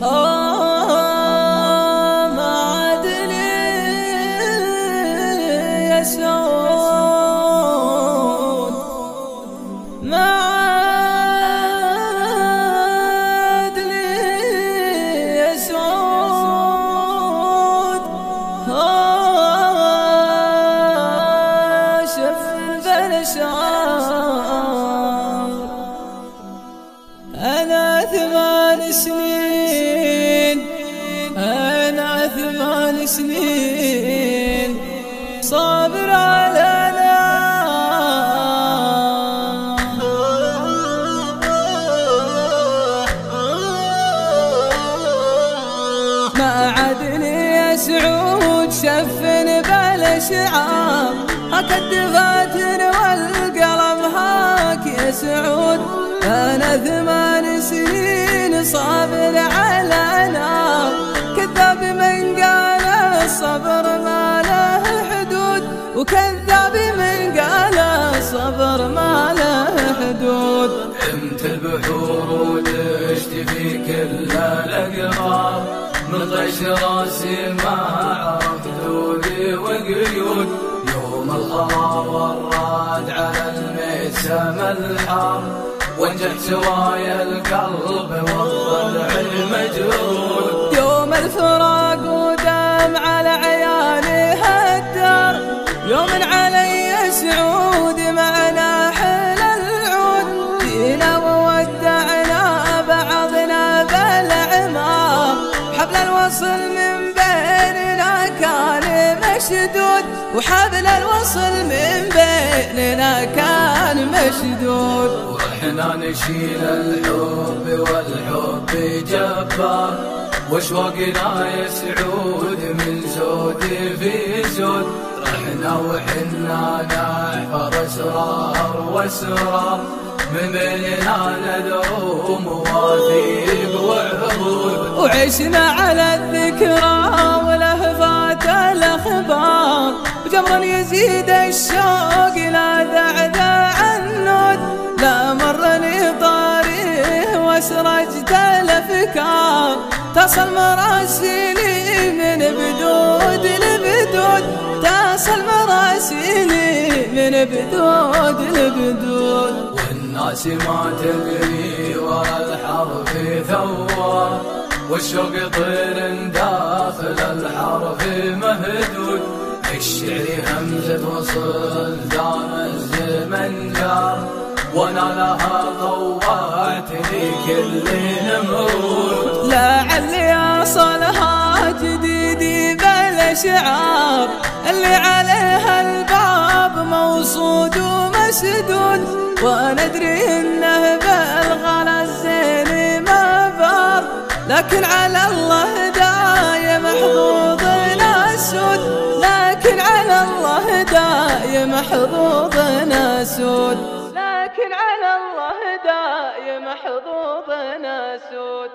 ما عاد لي يسعود، ما عاد لي يسعود. شف ذا الأشعار أنا 8 سنين، أنا 8 سنين صابر على ما عاد لي يسعود. شفن بالاشعار هاك الدفاتر والقلم هاك يا سعود. أنا 8 سنين صابر على نار، كذاب من قال الصبر ما له حدود، وكذاب من قال الصبر ما له حدود. عمت البحور ودشت في كل الأقطار، من طيش راسي ما عرفت حدودي وقيود. يوم الخطا والراد على الميسم الحار، وانجت سوايا القلب والضلع المجرود. يوم الفراق ودم على عيالي هالدار، يوم علي سعود معنا حل العود. جينا وودعنا بعضنا بالعمار، حبل الوصل من بيننا كان مشدود، وحبل الوصل من بيننا كان مشدود. واحنا نشيل الحب والحب جبار، واشواقنا يا سعود من زود في زود. رحنا وحنا نحفر اسرار واسرار، من بيننا ندعو مواثيق وعهود. وعشنا على الذكرى ولهفات الاخبار، بجمر يزيد الشوق لا ذعذع النود. لا مرني طاريه واسرجت الافكار، تصل مراسيلي من بدود لبدود، تصل مراسيلي من بدود لبدود. والناس ما تدري ورا الحرف ثوار، والشوق طير داخل الحرف مهدود. الشعر همزة وصل دام الزمن جار، وانا لها طوعتني كل نمرود. لعلي اصلها جديدي بالاشعار، اللي عليها الباب موصود ومسدود. وانا ادري انه بالغلا الزين ما بار، لكن على الله دايم حظوظنا سود، لكن على الله دايم حظوظنا سود، لكن على الله دايم حظوظنا سود.